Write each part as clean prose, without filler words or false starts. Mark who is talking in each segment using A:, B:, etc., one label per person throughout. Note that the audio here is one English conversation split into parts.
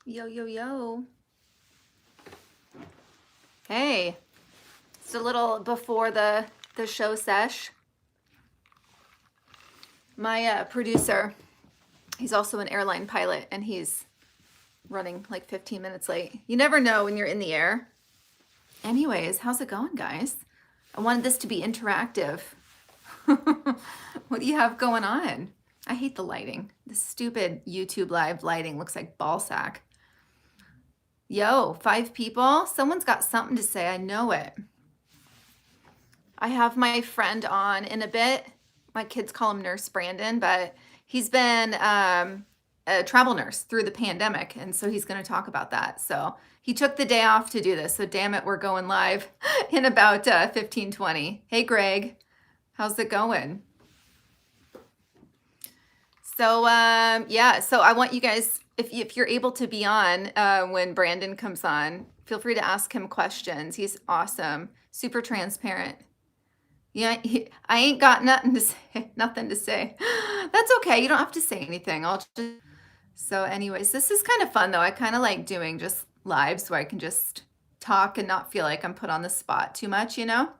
A: Yo, yo, yo. Hey, it's a little before the show sesh. My producer, he's also an airline pilot, and he's running like 15 minutes late. You never know when you're in the air. Anyways, how's it going, guys? I wanted this to be interactive. What do you have going on? I hate the lighting. This stupid YouTube live lighting looks like ball sack. Yo, 5 people? Someone's got something to say. I know it. I have my friend on in a bit. My kids call him Nurse Brandon, but he's been a travel nurse through the pandemic, and so he's going to talk about that. So he took the day off to do this. So damn it, we're going live in about 15-20. Hey, Greg, how's it going? So yeah, so I want you guys, if you're able to be on when Brandon comes on, feel free to ask him questions. He's awesome, super transparent. Yeah, I ain't got nothing to say. Nothing to say. That's okay. You don't have to say anything. I'll just. So, anyways, this is kind of fun though. I kind of like doing just lives where I can just talk and not feel like I'm put on the spot too much, you know?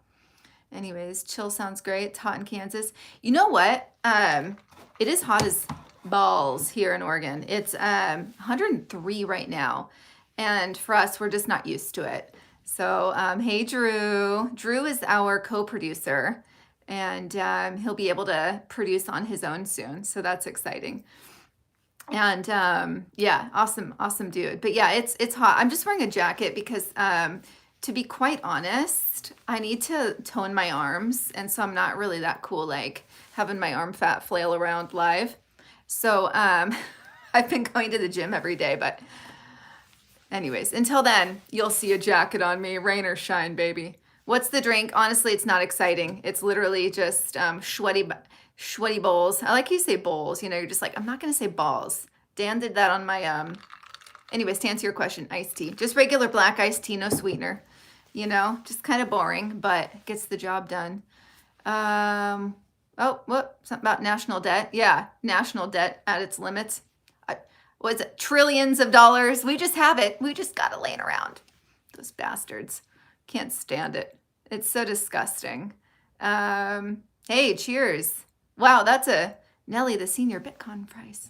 A: Anyways, chill sounds great. It's hot in Kansas. You know what? It is hot as balls here in Oregon. It's 103 right now. And for us, we're just not used to it. So, hey, Drew. Drew is our co-producer, and he'll be able to produce on his own soon. So that's exciting. And yeah, awesome dude. But yeah, it's hot. I'm just wearing a jacket because to be quite honest, I need to tone my arms, and so I'm not really that cool like having my arm fat flail around live. So I've been going to the gym every day, but anyways, until then, you'll see a jacket on me, rain or shine, baby. What's the drink? Honestly, it's not exciting. It's literally just sweaty bowls. I like you say bowls. You know, you're just like, I'm not going to say balls. Dan did that on my, anyways, to answer your question, iced tea. Just regular black iced tea, no sweetener. You know, just kind of boring, but gets the job done. Oh, what? Something about national debt. Yeah, national debt at its limits. What is it? Trillions of dollars. We just have it. We just got it laying around. Those bastards. Can't stand it. It's so disgusting. Hey, cheers. Wow, that's a Nelly, the senior Bitcoin price.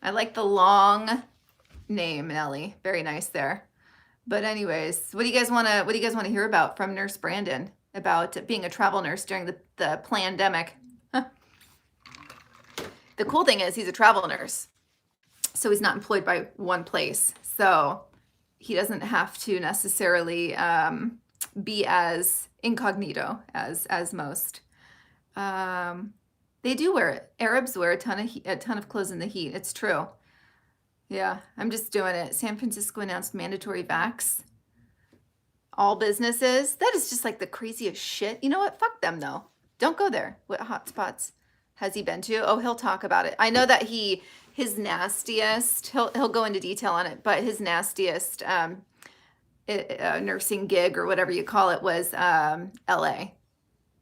A: I like the long name, Nelly. Very nice there. But anyways, what do you guys want to hear about from Nurse Brandon about being a travel nurse during the pandemic? The cool thing is he's a travel nurse. So he's not employed by one place. So he doesn't have to necessarily be as incognito as most. They do wear it. Arabs wear a ton of clothes in the heat. It's true. Yeah, I'm just doing it. San Francisco announced mandatory vax. All businesses. That is just like the craziest shit. You know what? Fuck them though. Don't go there. What hotspots has he been to? Oh, he'll talk about it. I know that his nastiest, he'll go into detail on it, but his nastiest nursing gig or whatever you call it was LA.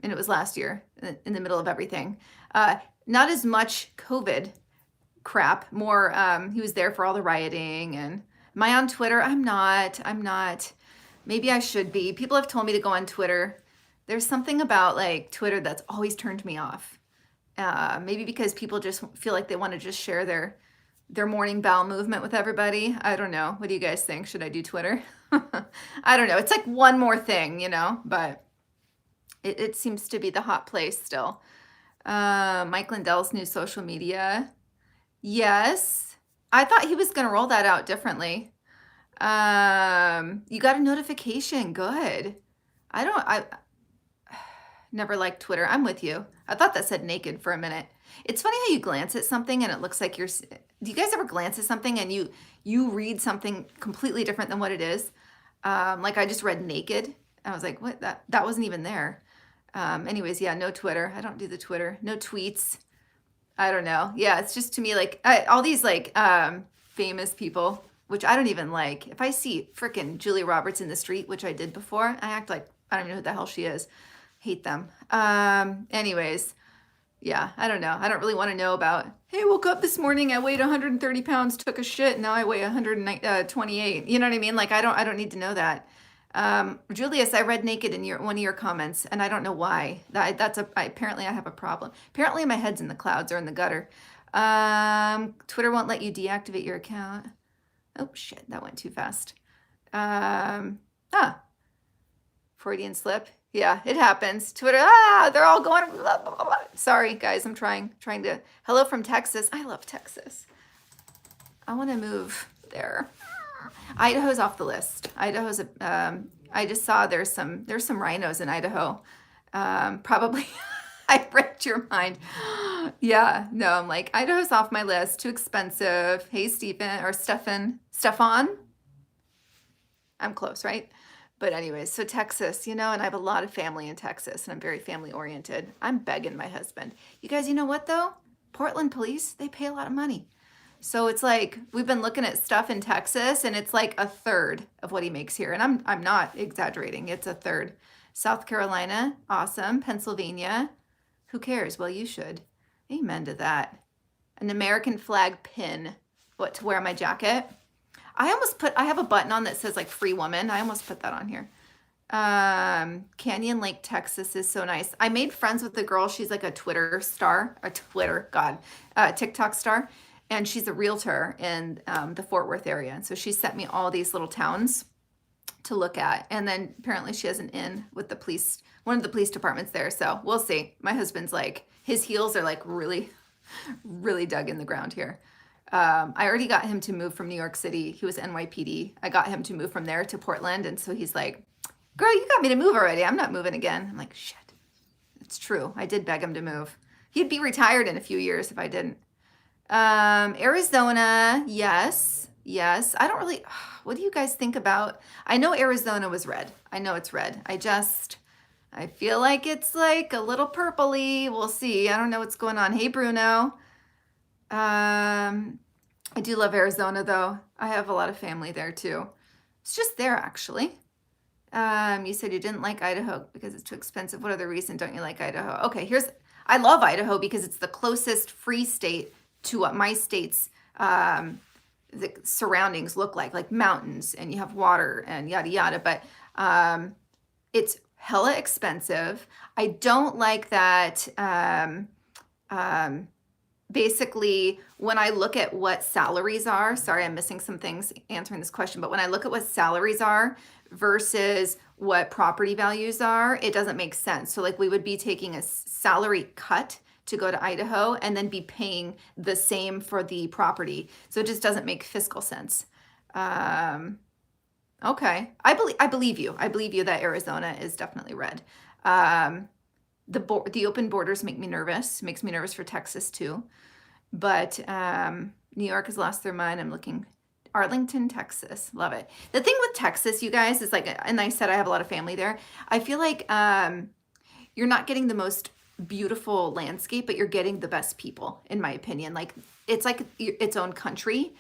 A: And it was last year in the middle of everything. Not as much COVID crap, more he was there for all the rioting. And am I on Twitter? I'm not. Maybe I should be. People have told me to go on Twitter. There's something about like Twitter that's always turned me off. Maybe because people just feel like they want to just share their morning bowel movement with everybody. I don't know. What do you guys think? Should I do Twitter? I don't know. It's like one more thing, you know, but it seems to be the hot place still. Mike Lindell's new social media. Yes. I thought he was going to roll that out differently. You got a notification. Good. I never liked Twitter. I'm with you. I thought that said naked for a minute. It's funny how you glance at something and it looks like do you guys ever glance at something and you read something completely different than what it is? Like I just read naked. I was like, what? That wasn't even there. Anyways, yeah, no Twitter. I don't do the Twitter. No tweets. I don't know. Yeah, it's just to me like all these like famous people, which I don't even like. If I see frickin' Julia Roberts in the street, which I did before, I act like I don't even know who the hell she is. Hate them. Anyways, Yeah, I don't know. I don't really want to know about, hey, woke up this morning, I weighed 130 pounds, took a shit, now I weigh 128. You know what I mean? Like I don't need to know that. Julius, I read naked in one of your comments, and I don't know why. Apparently I have a problem. Apparently my head's in the clouds or in the gutter. Twitter won't let you deactivate your account. Oh shit, that went too fast. Ah, Freudian slip. Yeah, it happens. Twitter, they're all going. Blah, blah, blah, blah. Sorry, guys, I'm trying to. Hello from Texas. I love Texas. I want to move there. Idaho's off the list. Idaho's I just saw there's some rhinos in Idaho. Probably I read your mind. Yeah, no, I'm like, Idaho's off my list. Too expensive. Hey, Stefan. I'm close, right? But anyways, so Texas, and I have a lot of family in Texas, and I'm very family oriented. I'm begging my husband. You guys, you know what though? Portland police, they pay a lot of money. So it's like we've been looking at stuff in Texas, and it's like a third of what he makes here. And I'm not exaggerating. It's a third. South Carolina, awesome. Pennsylvania, who cares? Well, you should. Amen to that. An American flag pin, what to wear on my jacket. I have a button on that says like free woman. I almost put that on here. Canyon Lake, Texas is so nice. I made friends with the girl. She's like a TikTok star. And she's a realtor in the Fort Worth area. And so she sent me all these little towns to look at. And then apparently she has an in with the police, one of the police departments there. So we'll see. My husband's like, his heels are like really, really dug in the ground here. I already got him to move from New York City. He was NYPD. I got him to move from there to Portland. And so he's like, girl, you got me to move already. I'm not moving again. I'm like, shit. It's true. I did beg him to move. He'd be retired in a few years if I didn't. Arizona, yes. I don't really, what do you guys think about? I know Arizona was red. I know it's red. I feel like it's like a little purpley. We'll see. I don't know what's going on. Hey, Bruno. I do love Arizona though. I have a lot of family there too. It's just there actually. You said you didn't like Idaho because it's too expensive. What other reason don't you like Idaho? Okay, I love Idaho because it's the closest free state to what my state's the surroundings look like mountains, and you have water and yada yada, but it's hella expensive. I don't like that basically when I look at what salaries are, sorry, I'm missing some things answering this question, but when I look at what salaries are versus what property values are, it doesn't make sense. So like we would be taking a salary cut to go to Idaho and then be paying the same for the property. So it just doesn't make fiscal sense. Okay, I believe you. I believe you that Arizona is definitely red. The open borders make me nervous. Makes me nervous for Texas too. But New York has lost their mind. I'm looking. Arlington, Texas. Love it. The thing with Texas, you guys, is like, and I said I have a lot of family there. I feel like you're not getting the most beautiful landscape, but you're getting the best people, in my opinion. Like it's like its own country.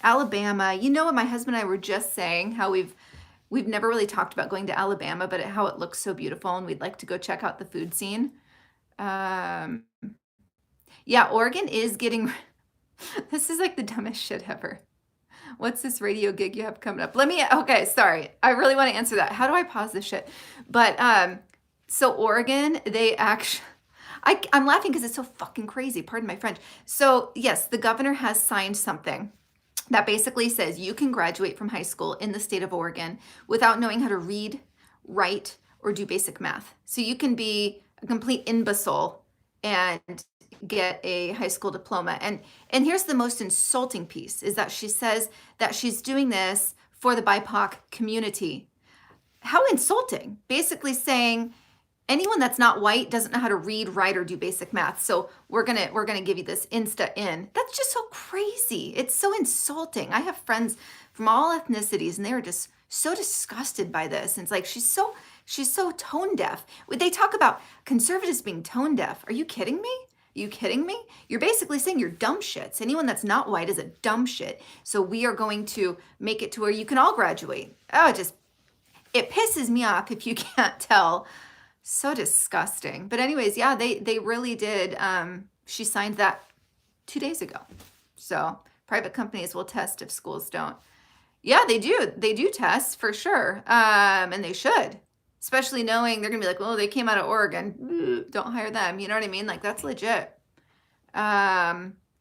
A: Alabama, you know what my husband and I were just saying, how we've never really talked about going to Alabama, but how it looks so beautiful, and we'd like to go check out the food scene. Yeah, Oregon is getting, this is like the dumbest shit ever. What's this radio gig you have coming up? Okay, sorry. I really want to answer that. How do I pause this shit? But, so Oregon, they actually, I'm laughing because it's so fucking crazy. Pardon my French. So yes, the governor has signed something that basically says you can graduate from high school in the state of Oregon without knowing how to read, write, or do basic math. So you can be a complete imbecile and get a high school diploma. And here's the most insulting piece, is that she says that she's doing this for the BIPOC community. How insulting. Basically saying anyone that's not white doesn't know how to read, write, or do basic math. So we're gonna give you this insta in. That's just so crazy. It's so insulting. I have friends from all ethnicities, and they're just so disgusted by this. And it's like she's so tone deaf. They talk about conservatives being tone deaf. Are you kidding me? You kidding me? You're basically saying you're dumb shits. Anyone that's not white is a dumb shit. So we are going to make it to where you can all graduate. Oh, it pisses me off if you can't tell So disgusting. But anyways, yeah, they really did. She signed that 2 days ago. So private companies will test if schools don't. Yeah, they do. They do test for sure. And they should, especially knowing they're gonna be like, well, they came out of Oregon. Don't hire them. You know what I mean? Like that's legit.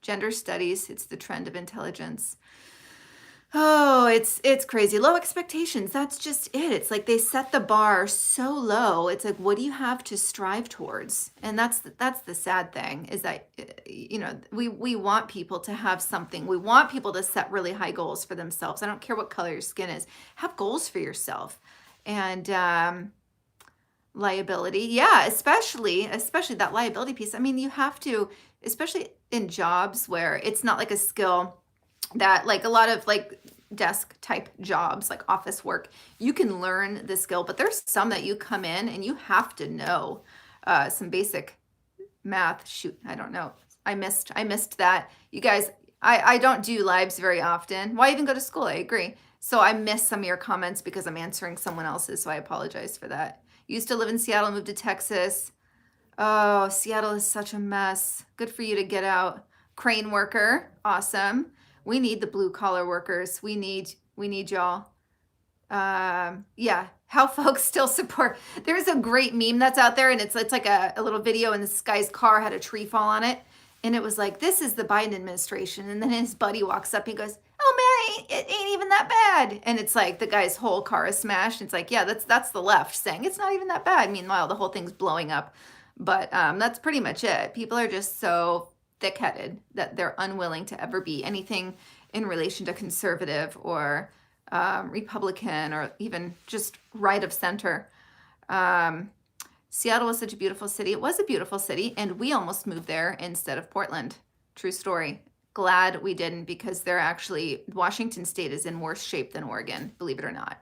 A: Gender studies, it's the trend of intelligence. Oh, it's crazy. Low expectations. That's just it. It's like they set the bar so low. It's like, what do you have to strive towards? And that's the sad thing is that we want people to have something. We want people to set really high goals for themselves. I don't care what color your skin is. Have goals for yourself. And liability. Yeah, especially that liability piece. I mean, you have to, especially in jobs where it's not like a skill that like a lot of like desk type jobs, like office work, you can learn the skill, but there's some that you come in and you have to know some basic math. Shoot, I don't know. I missed that. You guys, I don't do lives very often. Why even go to school? I agree. So I missed some of your comments because I'm answering someone else's, so I apologize for that. Used to live in Seattle, moved to Texas. Oh, Seattle is such a mess. Good for you to get out. Crane worker, awesome. We need the blue collar workers. We need y'all. Yeah, how folks still support. There's a great meme that's out there, and it's like a little video, and this guy's car had a tree fall on it, and it was like, this is the Biden administration, and then his buddy walks up, and he goes, oh man, it ain't even that bad, and it's like the guy's whole car is smashed. It's like, yeah, that's the left saying it's not even that bad. Meanwhile, the whole thing's blowing up. But that's pretty much it. People are just so thick-headed that they're unwilling to ever be anything in relation to conservative or Republican or even just right of center. Seattle was such a beautiful city. It was a beautiful city, and we almost moved there instead of Portland. True story. Glad we didn't, because they're actually, Washington State is in worse shape than Oregon, believe it or not.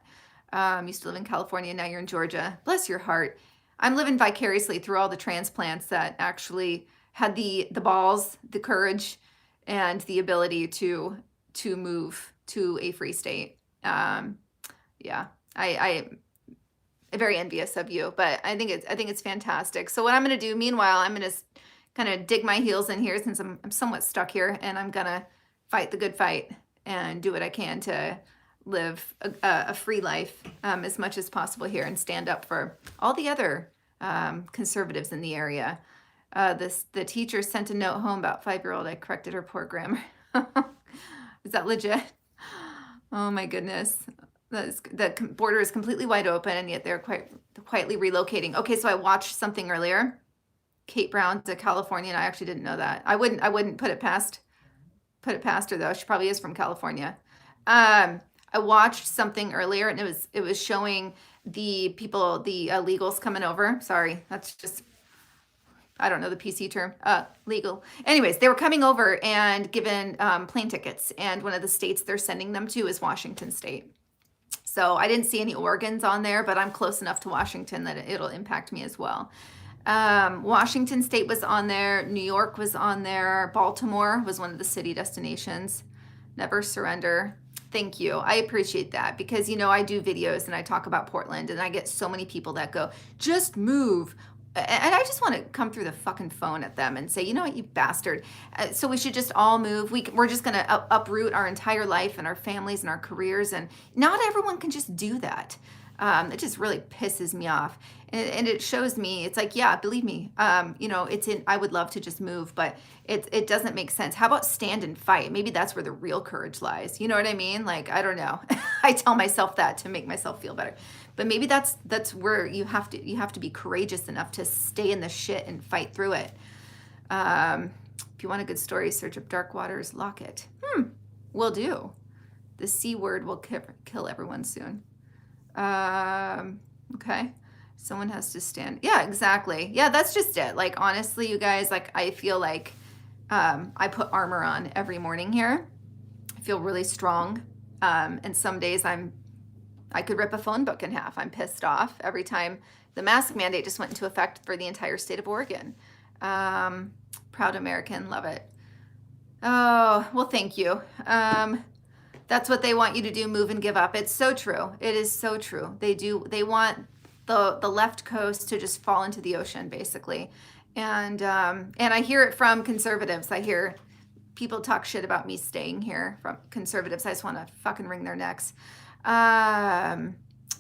A: Used to live in California, now you're in Georgia. Bless your heart. I'm living vicariously through all the transplants that actually had the balls, the courage, and the ability to move to a free state. Yeah, I'm very envious of you, but I think it's fantastic. So what I'm going to do, meanwhile, I'm going to kind of dig my heels in here since I'm somewhat stuck here, and I'm going to fight the good fight and do what I can to live a free life as much as possible here and stand up for all the other conservatives in the area. The teacher sent a note home about 5-year-old. I corrected her poor grammar. Is that legit? Oh my goodness. The border is completely wide open, and yet they're quietly relocating. Okay, so I watched something earlier. Kate Brown to California, and I actually didn't know that. I wouldn't put it past her though. She probably is from California. I watched something earlier, and it was showing the people, the illegals coming over. Sorry, that's just, I don't know the PC term, legal. Anyways, they were coming over and given plane tickets, and one of the states they're sending them to is Washington State. So I didn't see any Oregons on there, but I'm close enough to Washington that it'll impact me as well. Washington State was on there. New York was on there. Baltimore was one of the city destinations. Never surrender. Thank you. I appreciate that, because, I do videos and I talk about Portland, and I get so many people that go, just move. And I just want to come through the fucking phone at them and say, you know what, you bastard. So we should just all move. We're just going to uproot our entire life and our families and our careers. And not everyone can just do that. It just really pisses me off. And it shows me, it's like, yeah, believe me, I would love to just move, but it doesn't make sense. How about stand and fight? Maybe that's where the real courage lies. You know what I mean? Like, I don't know. I tell myself that to make myself feel better. But maybe that's where you have to be courageous enough to stay in the shit and fight through it. If you want a good story, search up Dark Waters Locket. Will do. The C word will kill everyone soon. Okay. Someone has to stand. Yeah, exactly. Yeah, that's just it. Like, honestly, you guys, like, I feel like I put armor on every morning here. I feel really strong. And some days I could rip a phone book in half. I'm pissed off every time the mask mandate just went into effect for the entire state of Oregon. Proud American, love it. Oh, well, thank you. That's what they want you to do, move and give up. It's so true. It is so true. They want the left coast to just fall into the ocean, basically. And I hear it from conservatives. I hear people talk shit about me staying here from conservatives. I just want to fucking wring their necks.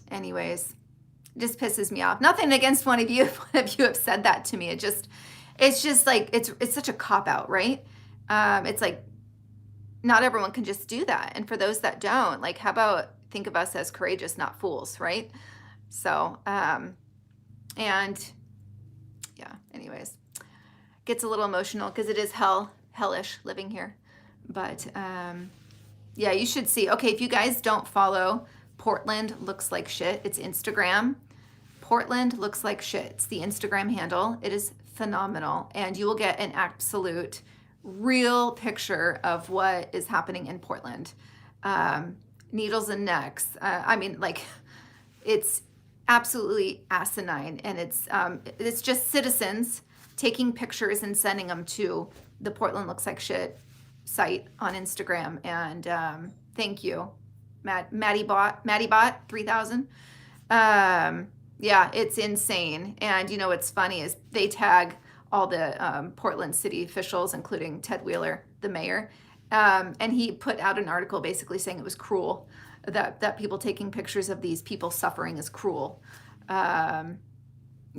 A: Anyways, it just pisses me off. Nothing against one of you if one of you have said that to me. It's just like it's such a cop out, right? It's like not everyone can just do that. And for those that don't, like, how about think of us as courageous, not fools, right? So, and yeah, anyways, gets a little emotional because it is hellish living here. But yeah, you should see. Okay, if you guys don't follow Portland Looks Like Shit, it's Instagram. Portland Looks Like Shit. It's the Instagram handle. It is phenomenal. And you will get an absolute real picture of what is happening in Portland. Needles and necks. I mean, like, it's absolutely asinine. And it's just citizens taking pictures and sending them to the Portland Looks Like Shit site on Instagram. And thank you, Maddie Bot 3000. Yeah, it's insane. And you know what's funny is they tag all the Portland city officials, including Ted Wheeler, the mayor. And he put out an article basically saying it was cruel, that people taking pictures of these people suffering is cruel.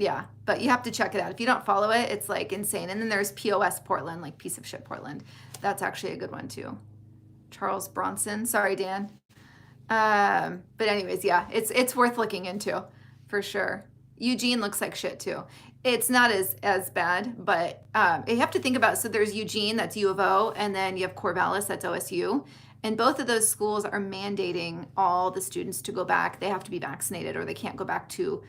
A: Yeah, but you have to check it out. If you don't follow it, it's like insane. And then there's POS Portland, like piece of shit Portland. That's actually a good one too. Charles Bronson. Sorry, Dan. But anyways, yeah, it's worth looking into for sure. Eugene looks like shit too. It's not as bad, but you have to think about, so there's Eugene, that's U of O, and then you have Corvallis, that's OSU. And both of those schools are mandating all the students to go back. They have to be vaccinated or they can't go back to